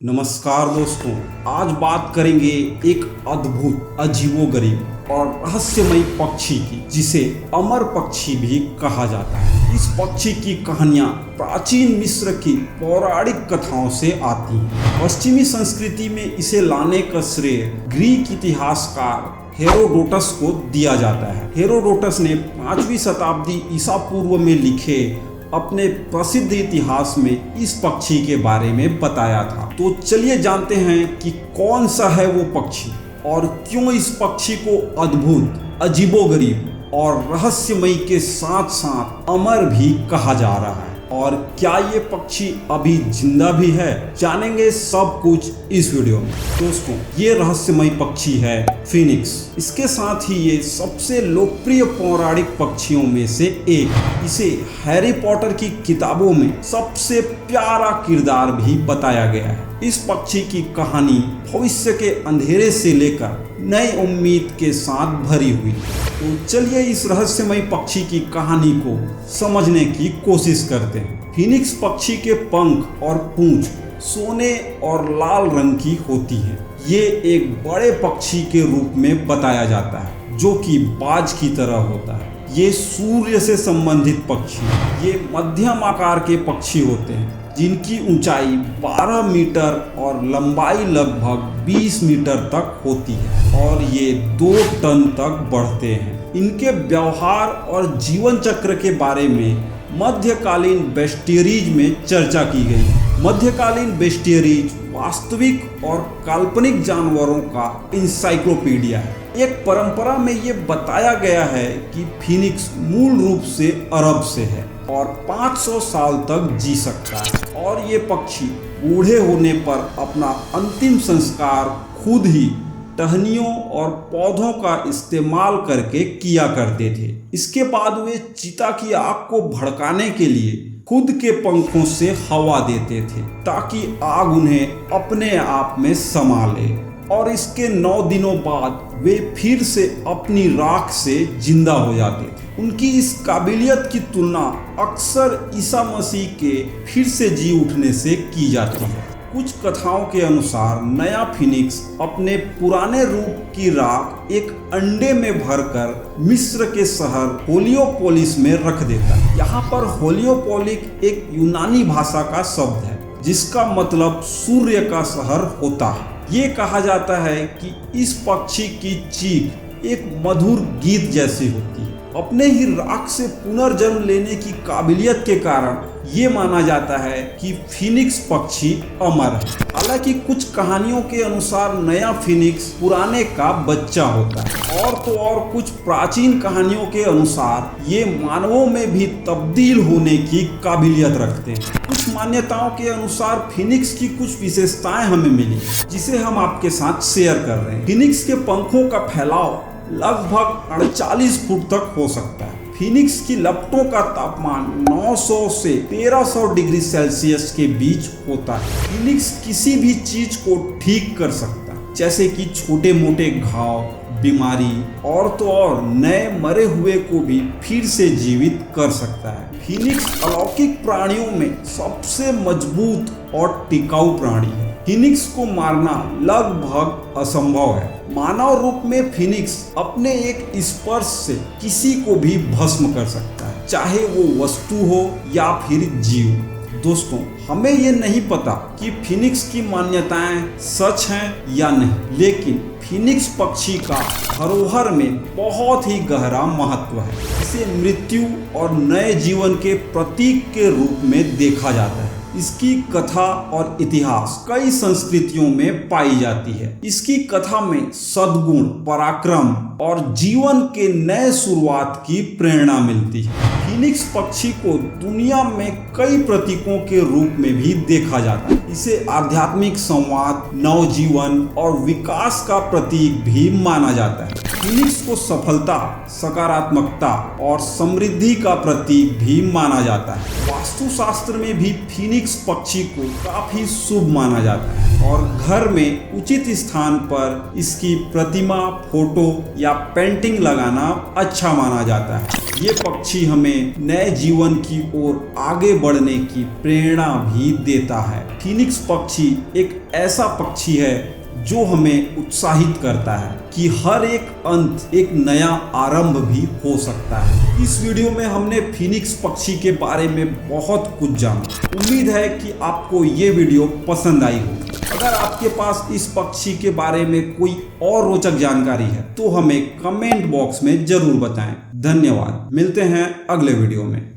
नमस्कार दोस्तों, आज बात करेंगे एक अद्भुत, अजीबोगरीब और रहस्यमयी पक्षी की, जिसे अमर पक्षी भी कहा जाता है। इस पक्षी की कहानियां प्राचीन मिस्र की पौराणिक कथाओं से आती हैं। पश्चिमी संस्कृति में इसे लाने का श्रेय ग्रीक इतिहासकार हेरोडोटस को दिया जाता है। हेरोडोटस ने 5वीं शताब्दी ईसा पूर्व में लिखे अपने प्रसिद्ध इतिहास में इस पक्षी के बारे में बताया था। तो चलिए जानते हैं कि कौन सा है वो पक्षी और क्यों इस पक्षी को अद्भुत, अजीबोगरीब और रहस्यमयी के साथ साथ अमर भी कहा जा रहा है। और क्या ये पक्षी अभी जिंदा भी है, जानेंगे सब कुछ इस वीडियो में। दोस्तों, ये रहस्यमयी पक्षी है फीनिक्स। इसके साथ ही ये सबसे लोकप्रिय पौराणिक पक्षियों में से एक। इसे हैरी पॉटर की किताबों में सबसे प्यारा किरदार भी बताया गया है। इस पक्षी की कहानी भविष्य के अंधेरे से लेकर नई उम्मीद के साथ भरी हुई है। तो चलिए इस रहस्यमयी पक्षी की कहानी को समझने की कोशिश करते हैं। फीनिक्स पक्षी के पंख और पूंछ सोने और लाल रंग की होती हैं। ये एक बड़े पक्षी के रूप में बताया जाता है, जो कि बाज की तरह होता है। ये सूर्य से संबंधित पक्षी, ये मध्यम आकार के पक्षी होते हैं, जिनकी ऊंचाई 12 मीटर और लंबाई लगभग 20 मीटर तक होती है और ये 2 टन तक बढ़ते हैं। इनके व्यवहार और जीवन चक्र के बारे में मध्यकालीन बेस्टियरीज में चर्चा की गई। मध्यकालीन बेस्टियरीज वास्तविक और काल्पनिक जानवरों का इंसाइक्लोपीडिया है। एक परंपरा में ये बताया गया है कि फीनिक्स मूल रूप से अरब से है और 500 साल तक जी सकता है और ये पक्षी बूढ़े होने पर अपना अंतिम संस्कार खुद ही टहनियों और पौधों का इस्तेमाल करके किया करते थे। इसके बाद वे चिता की आग को भड़काने के लिए खुद के पंखों से हवा देते थे, ताकि आग उन्हें अपने आप में समा ले। और इसके 9 दिनों बाद वे फिर से अपनी राख से जिंदा हो जाते थे। उनकी इस काबिलियत की तुलना अक्सर ईसा मसीह के फिर से जी उठने से की जाती है। कुछ कथाओं के अनुसार नया फीनिक्स अपने पुराने रूप की राख एक अंडे में भरकर मिस्र के शहर हेलियोपोलिस में रख देता है। यहाँ पर हेलियोपोलिक एक यूनानी भाषा का शब्द है, जिसका मतलब सूर्य का शहर होता है। ये कहा जाता है कि इस पक्षी की चीख एक मधुर गीत जैसी होती है। अपने ही राख से पुनर्जन्म लेने की काबिलियत के कारण ये माना जाता है कि फीनिक्स पक्षी अमर है। हालांकि कुछ कहानियों के अनुसार नया फीनिक्स पुराने का बच्चा होता है, और तो और कुछ प्राचीन कहानियों के अनुसार ये मानवों में भी तब्दील होने की काबिलियत रखते हैं। कुछ मान्यताओं के अनुसार फीनिक्स की कुछ विशेषताएं हमें मिली, जिसे हम आपके साथ शेयर कर रहे हैं। फीनिक्स के पंखों का फैलाव लगभग 48 फुट तक हो सकता है। फीनिक्स की लपटों का तापमान 900 से 1300 डिग्री सेल्सियस के बीच होता है। फीनिक्स किसी भी चीज को ठीक कर सकता है, जैसे कि छोटे मोटे घाव, बीमारी, और तो और नए मरे हुए को भी फिर से जीवित कर सकता है। फीनिक्स अलौकिक प्राणियों में सबसे मजबूत और टिकाऊ प्राणी है। फीनिक्स को मारना लगभग असंभव है। मानव रूप में फीनिक्स अपने एक स्पर्श से किसी को भी भस्म कर सकता है, चाहे वो वस्तु हो या फिर जीव। दोस्तों, हमें ये नहीं पता कि फीनिक्स की मान्यताएं सच हैं या नहीं, लेकिन फीनिक्स पक्षी का धरोहर में बहुत ही गहरा महत्व है। इसे मृत्यु और नए जीवन के प्रतीक के रूप में देखा जाता है। इसकी कथा और इतिहास कई संस्कृतियों में पाई जाती है। इसकी कथा में सद्गुण, पराक्रम और जीवन के नए शुरुआत की प्रेरणा मिलती है। फीनिक्स पक्षी को दुनिया में कई प्रतीकों के रूप में भी देखा जाता है। इसे आध्यात्मिक संवाद, नवजीवन और विकास का प्रतीक भी माना जाता है। फीनिक्स को सफलता, सकारात्मकता और समृद्धि का प्रतीक भी माना जाता है। वास्तुशास्त्र में भी फीनिक्स पक्षी को काफी शुभ माना जाता है और घर में उचित स्थान पर इसकी प्रतिमा, फोटो या पेंटिंग लगाना अच्छा माना जाता है। ये पक्षी हमें नए जीवन की ओर आगे बढ़ने की प्रेरणा भी देता है। फीनिक्स पक्षी एक ऐसा पक्षी है जो हमें उत्साहित करता है कि हर एक अंत एक नया आरंभ भी हो सकता है। इस वीडियो में हमने फीनिक्स पक्षी के बारे में बहुत कुछ जाना। उम्मीद है कि आपको ये वीडियो पसंद आई होगी। अगर आपके पास इस पक्षी के बारे में कोई और रोचक जानकारी है तो हमें कमेंट बॉक्स में जरूर बताएं। धन्यवाद। मिलते हैं अगले वीडियो में।